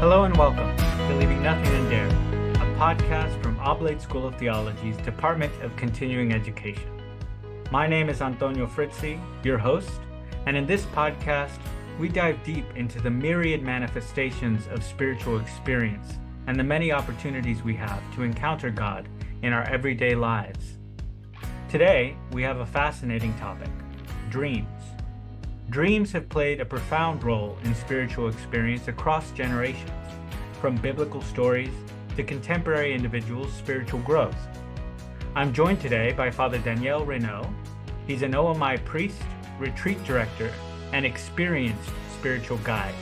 Hello and welcome to Leaving Nothing Undared, a podcast from Oblate School of Theology's Department of Continuing Education. My name is Antonio Frietze, your host, and in this podcast, we dive deep into the myriad manifestations of spiritual experience and the many opportunities we have to encounter God in our everyday lives. Today, we have a fascinating topic: dreams. Dreams have played a profound role in spiritual experience across generations, from biblical stories to contemporary individuals' spiritual growth. I'm joined today by Father Renaud. He's an OMI priest, retreat director, and experienced spiritual guide.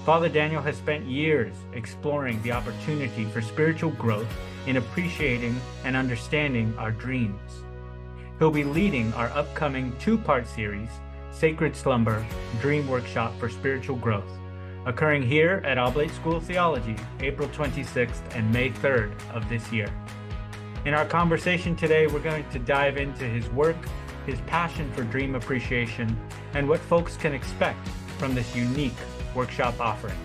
Father Daniel has spent years exploring the opportunity for spiritual growth in appreciating and understanding our dreams. He'll be leading our upcoming two-part series, Sacred Slumber, Dream Workshop for Spiritual Growth, occurring here at Oblate School of Theology, April 26th and May 3rd of this year. In our conversation today, we're going to dive into his work, his passion for dream appreciation, and what folks can expect from this unique workshop offering.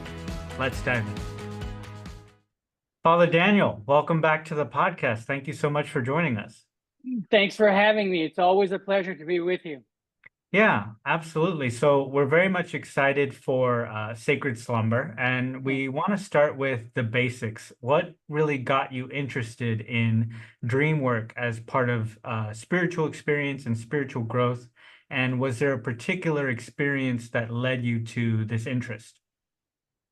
Let's dive in. Father Daniel, welcome back to the podcast. Thank you so much for joining us. Thanks for having me. It's always a pleasure to be with you. Yeah, absolutely. So we're very much excited for Sacred Slumber, and we want to start with the basics. What really got you interested in dream work as part of spiritual experience and spiritual growth? And was there a particular experience that led you to this interest?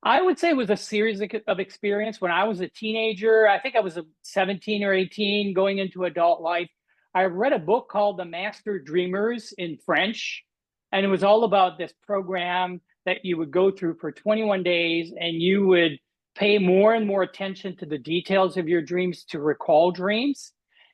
I would say it was a series of experience. When I was a teenager, I think I was 17 or 18, going into adult life, I read a book called The Master Dreamers in French, and it was all about this program that you would go through for 21 days, and you would pay more and more attention to the details of your dreams to recall dreams.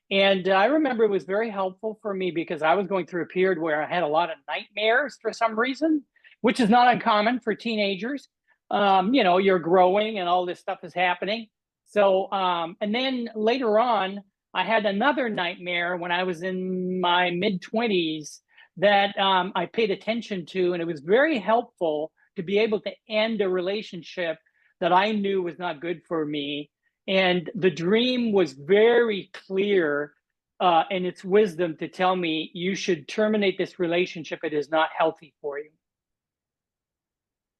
And I remember it was very helpful for me because I was going through a period where I had a lot of nightmares for some reason, which is not uncommon for teenagers. You're growing and all this stuff is happening. So, and then later on, I had another nightmare when I was in my mid-20s that I paid attention to, and it was very helpful to be able to end a relationship that I knew was not good for me. And the dream was very clear in its wisdom to tell me, you should terminate this relationship. It is not healthy for you.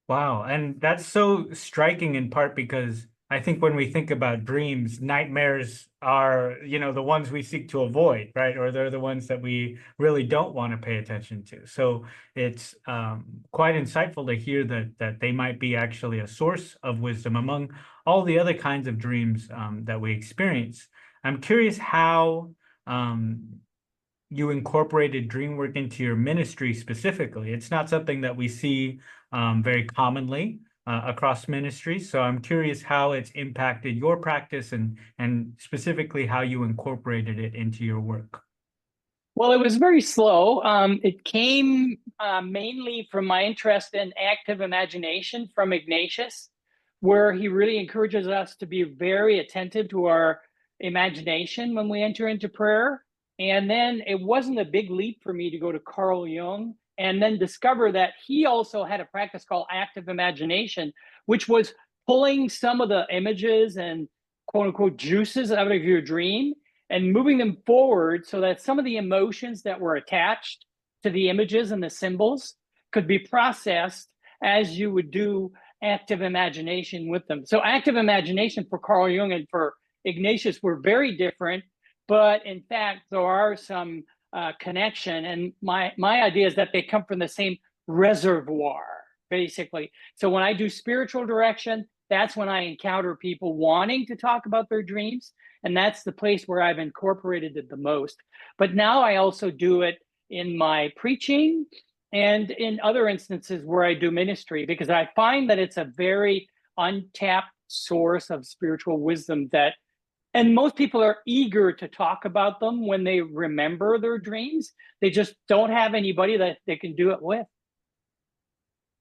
Wow, and that's so striking in part because I think when we think about dreams, nightmares are, the ones we seek to avoid, right? Or they're the ones that we really don't want to pay attention to. So it's quite insightful to hear that they might be actually a source of wisdom among all the other kinds of dreams that we experience. I'm curious how you incorporated dream work into your ministry specifically. It's not something that we see very commonly across ministries. So I'm curious how it's impacted your practice and specifically how you incorporated it into your work. Well, it was very slow. It came mainly from my interest in active imagination from Ignatius, where he really encourages us to be very attentive to our imagination when we enter into prayer. And then it wasn't a big leap for me to go to Carl Jung and then discover that he also had a practice called active imagination, which was pulling some of the images and quote unquote juices out of your dream and moving them forward so that some of the emotions that were attached to the images and the symbols could be processed as you would do active imagination with them. So active imagination for Carl Jung and for Ignatius were very different, but in fact, there are some connection. And my idea is that they come from the same reservoir, basically. So when I do spiritual direction, that's when I encounter people wanting to talk about their dreams. And that's the place where I've incorporated it the most. But now I also do it in my preaching and in other instances where I do ministry, because I find that it's a very untapped source of spiritual wisdom and most people are eager to talk about them when they remember their dreams. They just don't have anybody that they can do it with.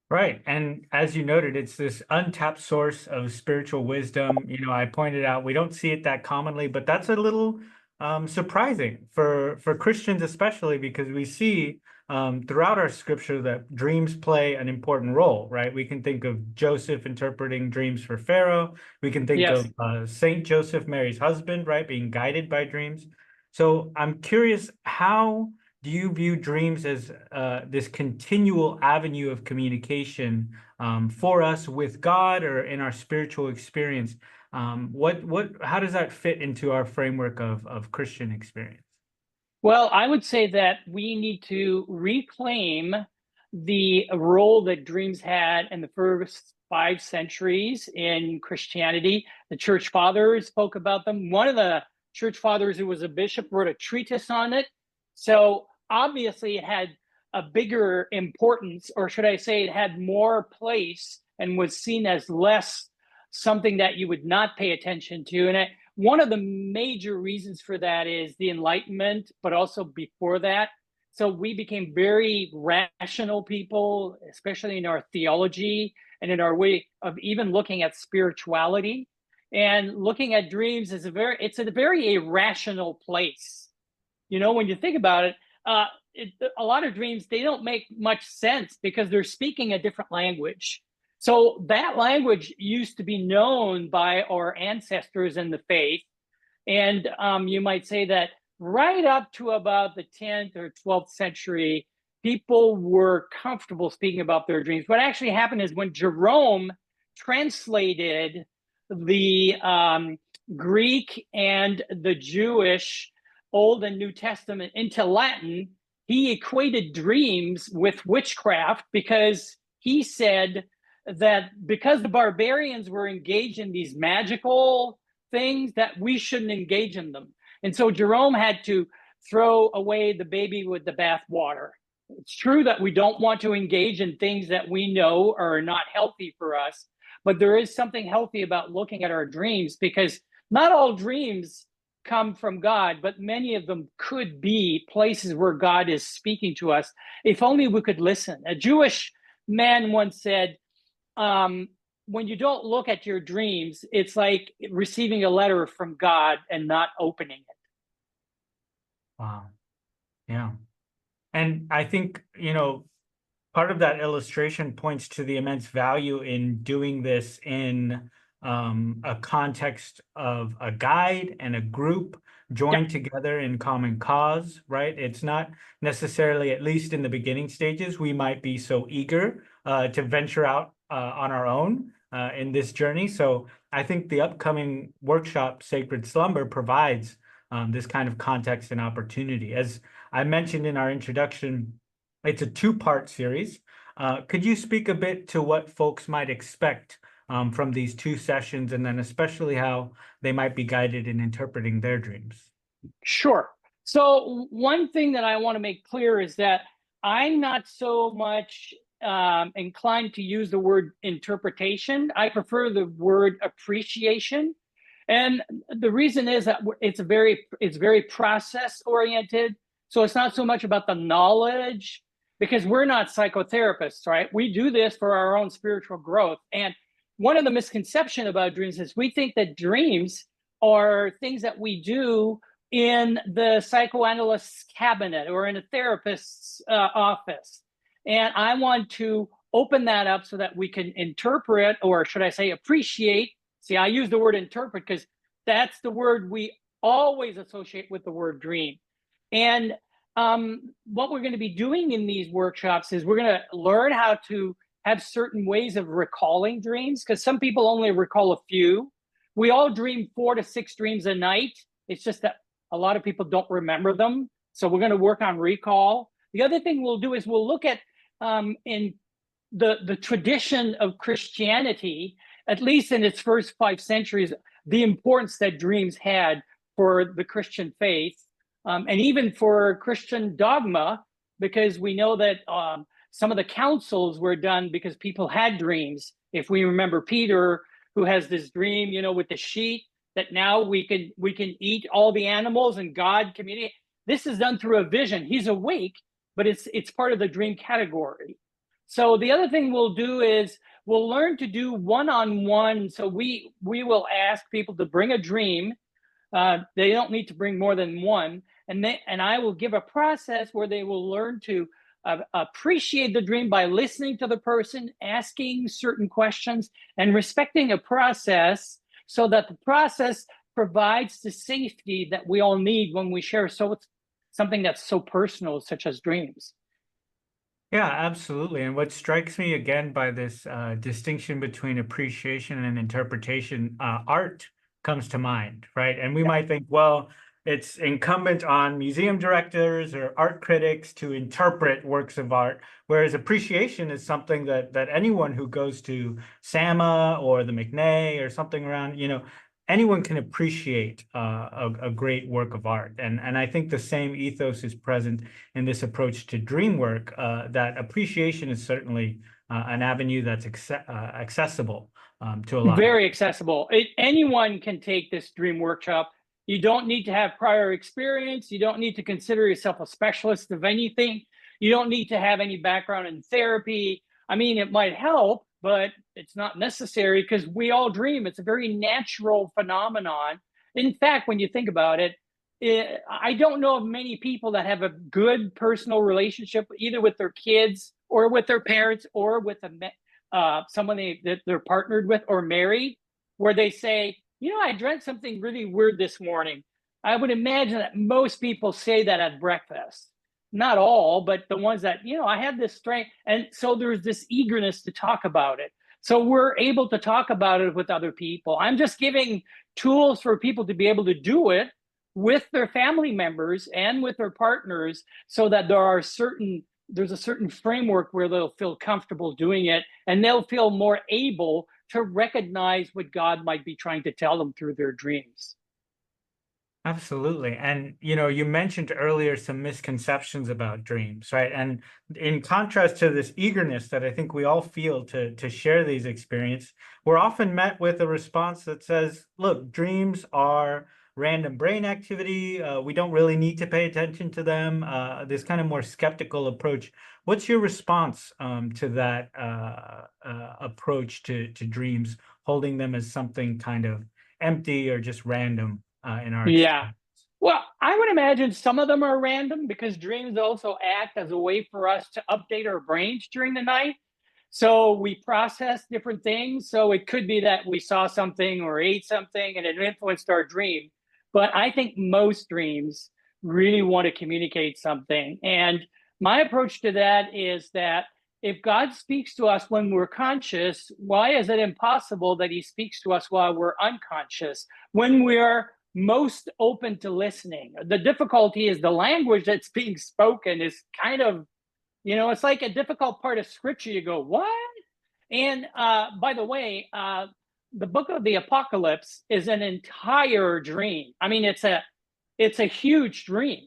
Right. And as you noted, it's this untapped source of spiritual wisdom. I pointed out we don't see it that commonly, but that's a little surprising for Christians, especially because we see throughout our scripture that dreams play an important role, right? We can think of Joseph interpreting dreams for Pharaoh. We can think Yes. of Saint Joseph, Mary's husband, right, being guided by dreams. So I'm curious, how do you view dreams as this continual avenue of communication for us with God or in our spiritual experience? How does that fit into our framework of Christian experience? Well, I would say that we need to reclaim the role that dreams had in the first 5 centuries in Christianity. The church fathers spoke about them. One of the church fathers, who was a bishop, wrote a treatise on it. So obviously it had a bigger importance, or should I say it had more place and was seen as less something that you would not pay attention to. And one of the major reasons for that is the Enlightenment, but also before that. So we became very rational people, especially in our theology and in our way of even looking at spirituality. And looking at dreams is it's a very irrational place. You know, when you think about it, a lot of dreams, they don't make much sense because they're speaking a different language. So that language used to be known by our ancestors in the faith. And you might say that right up to about the 10th or 12th century, people were comfortable speaking about their dreams. What actually happened is when Jerome translated the Greek and the Jewish Old and New Testament into Latin, he equated dreams with witchcraft because he said that because the barbarians were engaged in these magical things, that we shouldn't engage in them. And so Jerome had to throw away the baby with the bathwater. It's true that we don't want to engage in things that we know are not healthy for us, but there is something healthy about looking at our dreams, because not all dreams come from God, but many of them could be places where God is speaking to us, if only we could listen. A Jewish man once said, when you don't look at your dreams, it's like receiving a letter from God and not opening it. Wow. Yeah. And I think, part of that illustration points to the immense value in doing this in a context of a guide and a group joined together in common cause, right? It's not necessarily, at least in the beginning stages, we might be so eager to venture out on our own in this journey. So I think the upcoming workshop, Sacred Slumber, provides this kind of context and opportunity. As I mentioned in our introduction, it's a two-part series. Could you speak a bit to what folks might expect from these two sessions, and then especially how they might be guided in interpreting their dreams? Sure. So one thing that I want to make clear is that I'm not so much inclined to use the word interpretation. I prefer the word appreciation. And the reason is that it's very process oriented. So it's not so much about the knowledge, because we're not psychotherapists, right? We do this for our own spiritual growth. And one of the misconceptions about dreams is we think that dreams are things that we do in the psychoanalyst's cabinet or in a therapist's office. And I want to open that up so that we can interpret, or should I say appreciate. See, I use the word interpret because that's the word we always associate with the word dream. And what we're going to be doing in these workshops is we're going to learn how to have certain ways of recalling dreams, because some people only recall a few. We all dream 4 to 6 dreams a night. It's just that a lot of people don't remember them. So we're going to work on recall. The other thing we'll do is we'll look at in the tradition of Christianity, at least in its first 5 centuries, the importance that dreams had for the Christian faith, and even for Christian dogma, because we know that some of the councils were done because people had dreams. If we remember Peter, who has this dream, with the sheet, that now we can eat all the animals and God communicate. This is done through a vision. He's awake, but it's part of the dream category. So the other thing we'll do is we'll learn to do one-on-one. So we will ask people to bring a dream. They don't need to bring more than one. And I will give a process where they will learn to appreciate the dream by listening to the person, asking certain questions, and respecting a process so that the process provides the safety that we all need when we share something that's so personal, such as dreams. Yeah, absolutely. And what strikes me again by this distinction between appreciation and interpretation, art comes to mind, right? And we might think, well, it's incumbent on museum directors or art critics to interpret works of art, whereas appreciation is something that anyone who goes to SAMA or the McNay or something around, anyone can appreciate a great work of art. And I think the same ethos is present in this approach to dream work, that appreciation is certainly an avenue that's accessible to a lot of. Very accessible. Anyone can take this dream workshop. You don't need to have prior experience. You don't need to consider yourself a specialist of anything. You don't need to have any background in therapy. I mean, it might help, but it's not necessary because we all dream. It's a very natural phenomenon. In fact, when you think about it, I don't know of many people that have a good personal relationship either with their kids or with their parents or with someone that they're partnered with or married, where they say, I dreamt something really weird this morning. I would imagine that most people say that at breakfast. Not all, but the ones that, I had this strength. And so there's this eagerness to talk about it. So we're able to talk about it with other people. I'm just giving tools for people to be able to do it with their family members and with their partners so that there's a certain framework where they'll feel comfortable doing it and they'll feel more able to recognize what God might be trying to tell them through their dreams. Absolutely. And, you mentioned earlier some misconceptions about dreams, right? And in contrast to this eagerness that I think we all feel to share these experiences, we're often met with a response that says, look, dreams are random brain activity. We don't really need to pay attention to them. This kind of more skeptical approach. What's your response to that approach to dreams, holding them as something kind of empty or just random? In our Yeah. experience? Well, I would imagine some of them are random because dreams also act as a way for us to update our brains during the night. So we process different things. So it could be that we saw something or ate something and it influenced our dream. But I think most dreams really want to communicate something. And my approach to that is that if God speaks to us when we're conscious, why is it impossible that he speaks to us while we're unconscious? When we're most open to listening. The difficulty is the language that's being spoken is kind of, it's like a difficult part of scripture. You go, what? And by the way, the book of the Apocalypse is an entire dream. I mean, it's a huge dream.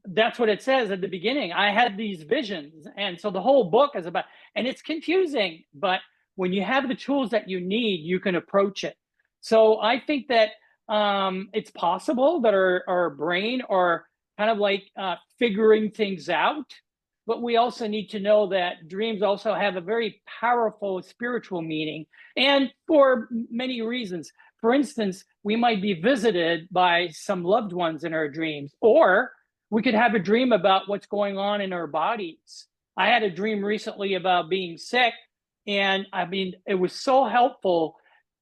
That's what it says at the beginning. I had these visions. And so the whole book is about, and it's confusing, but when you have the tools that you need, you can approach it. So I think that it's possible that our brain are kind of like figuring things out, but we also need to know that dreams also have a very powerful spiritual meaning, and for many reasons. For instance, we might be visited by some loved ones in our dreams, or we could have a dream about what's going on in our bodies. I had a dream recently about being sick, and I mean, it was so helpful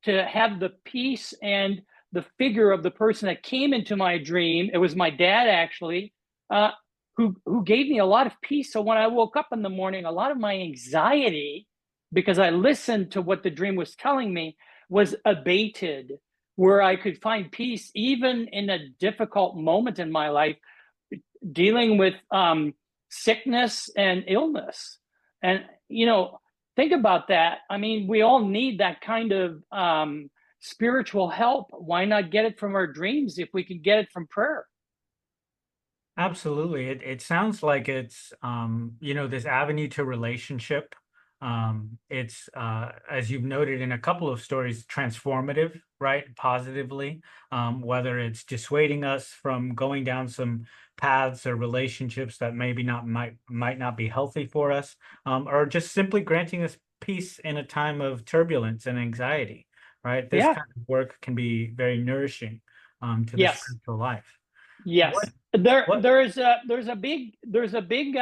to have the peace and the figure of the person that came into my dream. It was my dad, actually, who gave me a lot of peace. So when I woke up in the morning, a lot of my anxiety, because I listened to what the dream was telling me, was abated, where I could find peace even in a difficult moment in my life, dealing with sickness and illness. And, think about that. I mean, we all need that kind of spiritual help. Why not get it from our dreams if we can get it from prayer? Absolutely. It sounds like it's this avenue to relationship. It's as you've noted in a couple of stories, transformative, right? Positively, whether it's dissuading us from going down some paths or relationships that maybe might not be healthy for us, or just simply granting us peace in a time of turbulence and anxiety, right? This Yeah. kind of work can be very nourishing to the Yes. spiritual life. Yes. What There's a big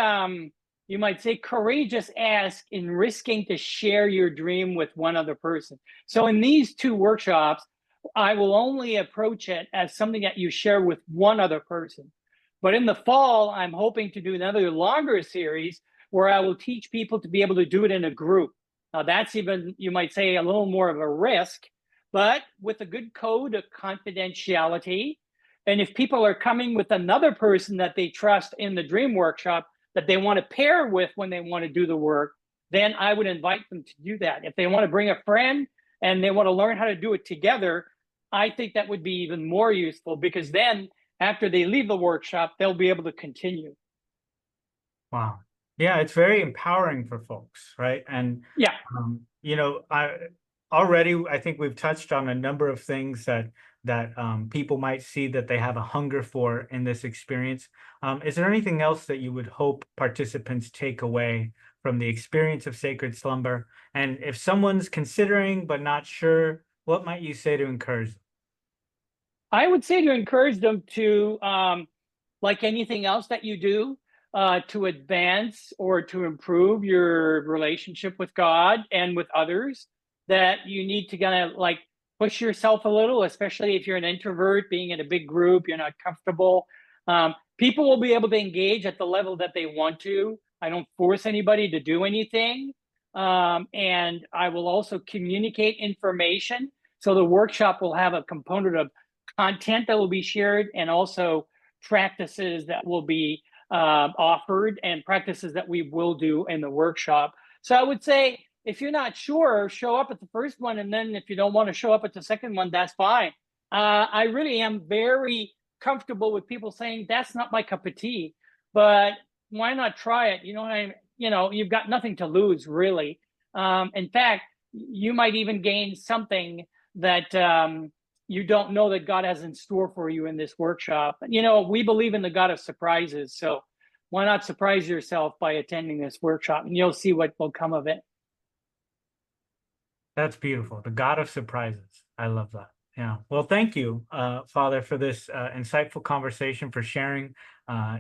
you might say, courageous ask in risking to share your dream with one other person. So in these 2 workshops, I will only approach it as something that you share with one other person. But in the fall, I'm hoping to do another longer series where I will teach people to be able to do it in a group. Now, that's even, you might say, a little more of a risk, but with a good code of confidentiality. And if people are coming with another person that they trust in the dream workshop that they want to pair with when they want to do the work, then I would invite them to do that. If they want to bring a friend and they want to learn how to do it together, I think that would be even more useful, because then after they leave the workshop, they'll be able to continue. Wow. Yeah, it's very empowering for folks, right? And yeah, I think we've touched on a number of things that people might see that they have a hunger for in this experience. Is there anything else that you would hope participants take away from the experience of sacred slumber? And if someone's considering but not sure, what might you say to encourage them? I would say to encourage them to, like anything else that you do, to advance or to improve your relationship with God and with others, that you need to kind of like push yourself a little, especially if you're an introvert, being in a big group, you're not comfortable. People will be able to engage at the level that they want to. I don't force anybody to do anything. And I will also communicate information. So the workshop will have a component of content that will be shared, and also practices that will be offered, and practices that we will do in the workshop. So I would say, if you're not sure, show up at the first one, and then if you don't want to show up at the second one, that's fine. I really am very comfortable with people saying that's not my cup of tea, but why not try it? You've got nothing to lose, really. In fact, you might even gain something that you don't know that God has in store for you in this workshop. We believe in the God of surprises, so why not surprise yourself by attending this workshop, and you'll see what will come of it. That's beautiful. The God of surprises. I love that. Yeah. Well, thank you, Father, for this insightful conversation, for sharing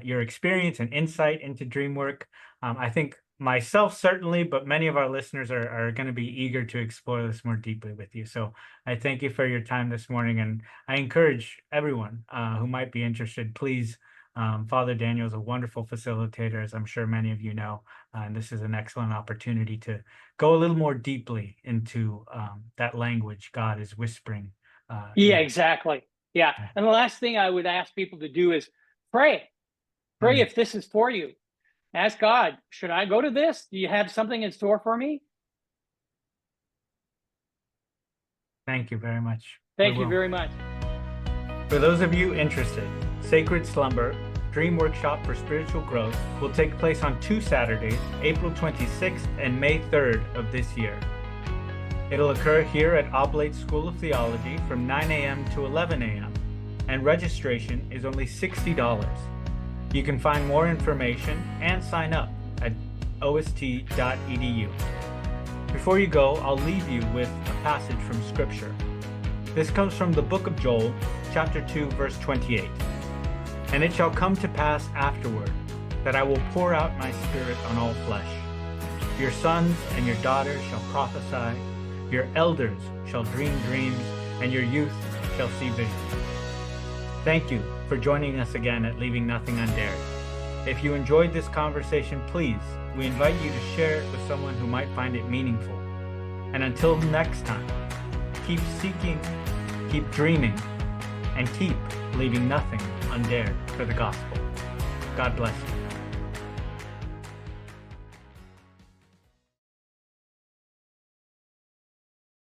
your experience and insight into dream work. I think myself, certainly, but many of our listeners are going to be eager to explore this more deeply with you. So I thank you for your time this morning. And I encourage everyone who might be interested, please, Father Daniel is a wonderful facilitator, as I'm sure many of you know. And this is an excellent opportunity to go a little more deeply into that language God is whispering. Yeah, exactly. Yeah. And the last thing I would ask people to do is pray. Pray if this is for you. Ask God, should I go to this? Do you have something in store for me? Thank you very much. Thank you very much. For those of you interested, Sacred Slumber, Dream Workshop for Spiritual Growth will take place on 2 Saturdays, April 26th and May 3rd of this year. It'll occur here at Oblate School of Theology from 9 a.m. to 11 a.m. and registration is only $60. You can find more information and sign up at ost.edu. Before you go, I'll leave you with a passage from Scripture. This comes from the book of Joel, chapter 2, verse 28. And it shall come to pass afterward that I will pour out my spirit on all flesh. Your sons and your daughters shall prophesy, your elders shall dream dreams, and your youth shall see visions. Thank you for joining us again at Leaving Nothing Undared. If you enjoyed this conversation, please, we invite you to share it with someone who might find it meaningful. And until next time, keep seeking, keep dreaming, and keep leaving nothing undared for the gospel. God bless you.